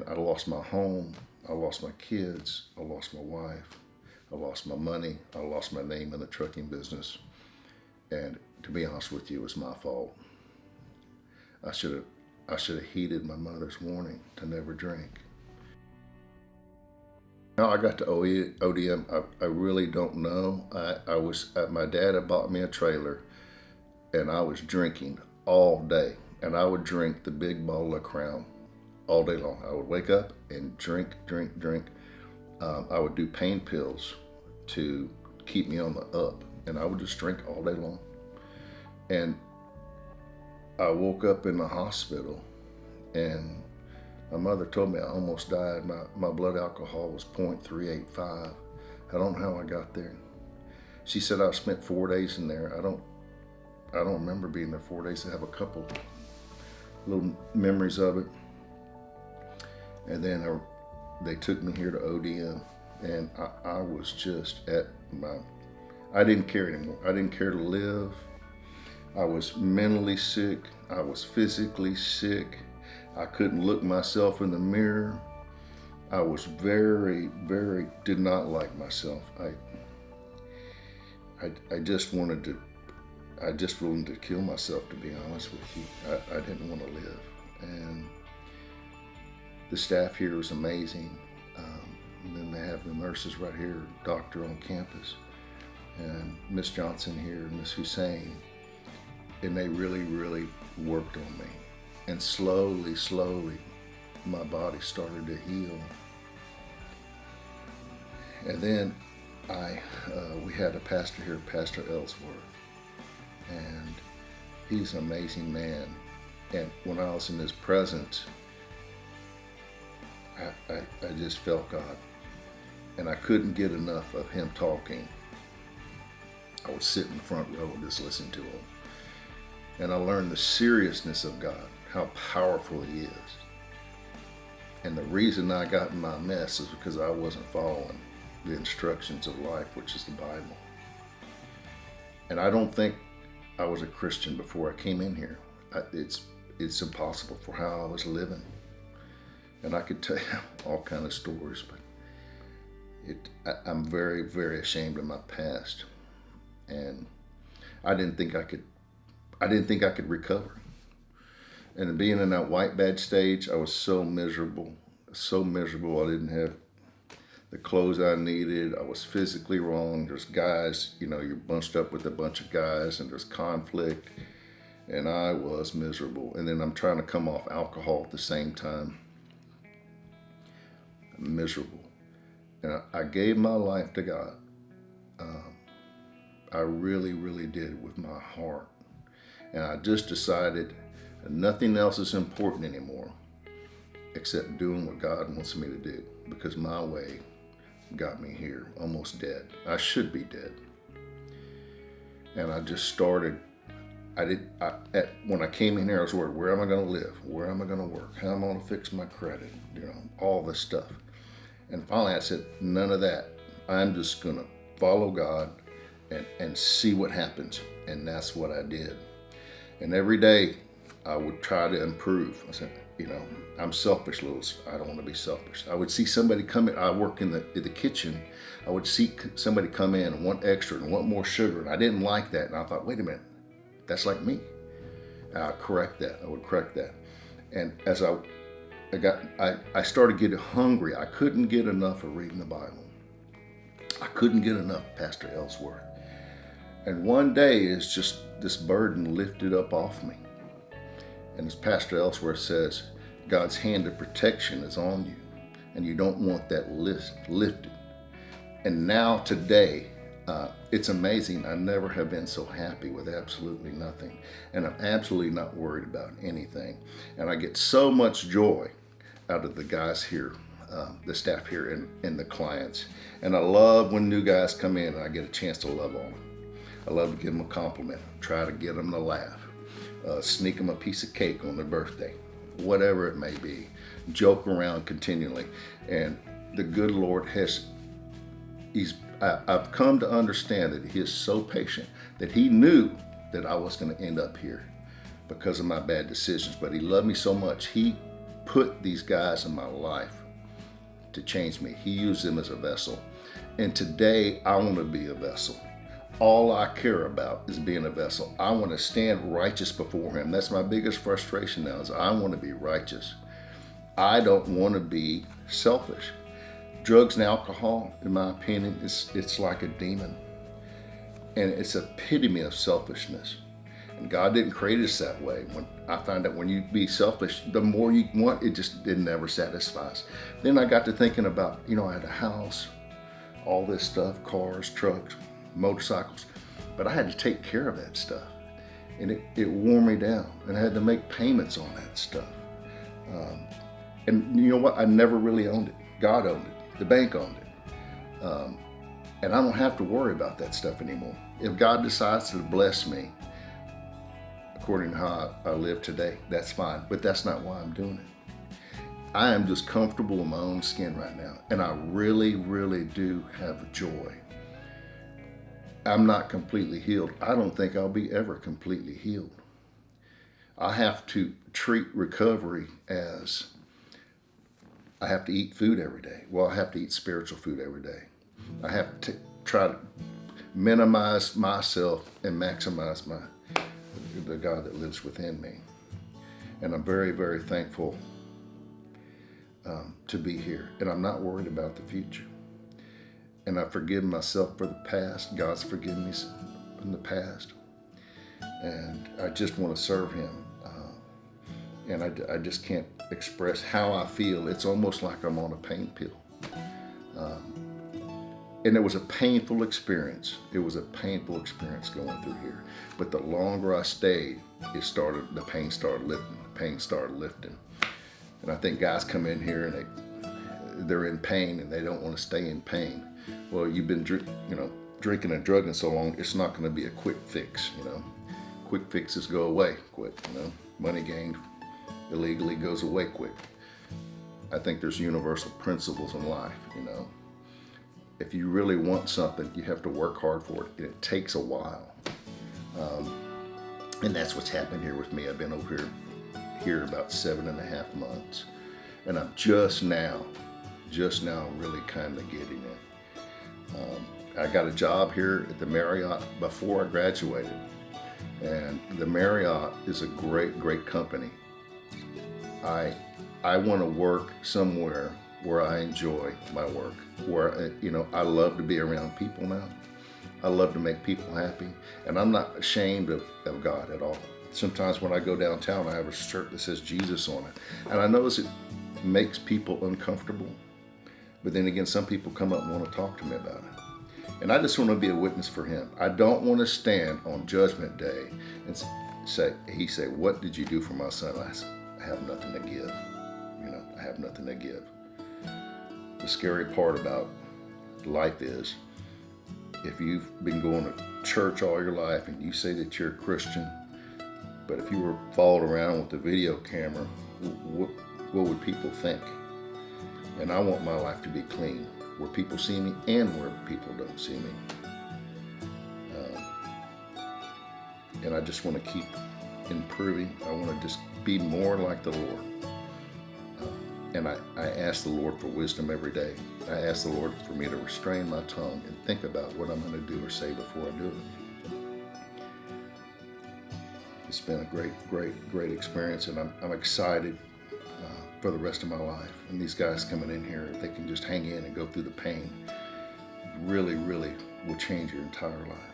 I lost my home, I lost my kids, I lost my wife, I lost my money, I lost my name in the trucking business. And to be honest with you, it was my fault. I should have heeded my mother's warning to never drink. How I got to ODM, I really don't know. My dad had bought me a trailer, and I was drinking all day. And I would drink the big bottle of Crown all day long. I would wake up and drink, drink, drink. I would do pain pills to keep me on the up, and I would just drink all day long. And I woke up in the hospital, and my mother told me I almost died. My blood alcohol was 0.385. I don't know how I got there. She said I spent 4 days in there. I don't remember being there 4 days. I have a couple little memories of it. And then they took me here to ODM, and I was just I didn't care anymore. I didn't care to live. I was mentally sick. I was physically sick. I couldn't look myself in the mirror. I was very, very, did not like myself. I just wanted to kill myself, to be honest with you. I didn't want to live. And the staff here was amazing. And then they have the nurses right here, doctor on campus, and Miss Johnson here, and Miss Hussein. And they really, really worked on me. And slowly, slowly, my body started to heal. And then we had a pastor here, Pastor Ellsworth, and he's an amazing man. And when I was in his presence, I just felt God. And I couldn't get enough of him talking. I would sit in the front row and just listen to him. And I learned the seriousness of God, how powerful he is. And the reason I got in my mess is because I wasn't following the instructions of life, which is the Bible. And I don't think I was a Christian before I came in here. It's impossible for how I was living. And I could tell you all kind of stories, but I'm very, very ashamed of my past. And I didn't think I could recover. And being in that white badge stage, I was so miserable. I didn't have the clothes I needed. I was physically wrong. There's guys, you're bunched up with a bunch of guys, and there's conflict. And I was miserable. And then I'm trying to come off alcohol at the same time. I'm miserable. And I gave my life to God. I really, really did, with my heart. And I just decided that nothing else is important anymore except doing what God wants me to do, because my way got me here, almost dead. I should be dead. And I just started, when I came in here, I was worried, where am I going to live? Where am I going to work? How am I going to fix my credit? All this stuff. And finally I said, none of that. I'm just going to follow God and see what happens. And that's what I did. And every day I would try to improve. I said, I'm selfish, Lewis. I don't want to be selfish. I would see somebody come in. I work in the kitchen. I would see somebody come in and want extra and want more sugar. And I didn't like that. And I thought, wait a minute, that's like me. And I'd correct that. I would correct that. And as I started getting hungry. I couldn't get enough of reading the Bible. I couldn't get enough of Pastor Ellsworth. And one day, it's just this burden lifted up off me. And as Pastor Ellsworth says, God's hand of protection is on you, and you don't want that lifted. And now today, it's amazing. I never have been so happy with absolutely nothing. And I'm absolutely not worried about anything. And I get so much joy out of the guys here, the staff here, and the clients. And I love when new guys come in and I get a chance to love on them. I love to give them a compliment, try to get them to laugh, sneak them a piece of cake on their birthday, whatever it may be, joke around continually. And the good Lord I've come to understand that he is so patient, that he knew that I was going to end up here because of my bad decisions, but he loved me so much. He put these guys in my life to change me. He used them as a vessel. And today I want to be a vessel. All I care about is being a vessel. I want to stand righteous before him. That's my biggest frustration now, is I want to be righteous. I don't want to be selfish. Drugs and alcohol, in my opinion, it's like a demon. And it's an epitome of selfishness. And God didn't create us that way. When I find out when you be selfish, the more you want, it never satisfies. Then I got to thinking about, I had a house, all this stuff, cars, trucks, motorcycles, but I had to take care of that stuff. And it wore me down, and I had to make payments on that stuff. And you know what? I never really owned it. God owned it. The bank owned it. And I don't have to worry about that stuff anymore. If God decides to bless me according to how I live today, that's fine. But that's not why I'm doing it. I am just comfortable in my own skin right now. And I really, really do have joy. I'm not completely healed. I don't think I'll be ever completely healed. I have to treat recovery as I have to eat food every day. Well, I have to eat spiritual food every day. I have to try to minimize myself and maximize the God that lives within me. And I'm very, very thankful to be here. And I'm not worried about the future. And I forgive myself for the past. God's forgiven me in the past. And I just want to serve him. And I just can't express how I feel. It's almost like I'm on a pain pill. And it was a painful experience. It was a painful experience going through here. But the longer I stayed, the pain started lifting. The pain started lifting. And I think guys come in here and they're in pain and they don't want to stay in pain. Well, you've been drinking and drugging so long, it's not going to be a quick fix. Quick fixes go away quick. Money gained illegally goes away quick. I think there's universal principles in life. If you really want something, you have to work hard for it, and it takes a while. And that's what's happened here with me. I've been over here about 7.5 months, and I'm just now really kind of getting it. I got a job here at the Marriott before I graduated, and the Marriott is a great, great company. I want to work somewhere where I enjoy my work, where I love to be around people now. I love to make people happy, and I'm not ashamed of God at all. Sometimes when I go downtown, I have a shirt that says Jesus on it, and I notice it makes people uncomfortable. But then again, some people come up and want to talk to me about it. And I just want to be a witness for him. I don't want to stand on Judgment Day and say, what did you do for my son? I have nothing to give. I have nothing to give. The scary part about life is, if you've been going to church all your life and you say that you're a Christian, but if you were followed around with a video camera, what would people think? And I want my life to be clean, where people see me and where people don't see me. And I just want to keep improving. I want to just be more like the Lord. And I ask the Lord for wisdom every day. I ask the Lord for me to restrain my tongue and think about what I'm going to do or say before I do it. It's been a great, great, great experience, and I'm excited for the rest of my life. And these guys coming in here, if they can just hang in and go through the pain, really, really will change your entire life.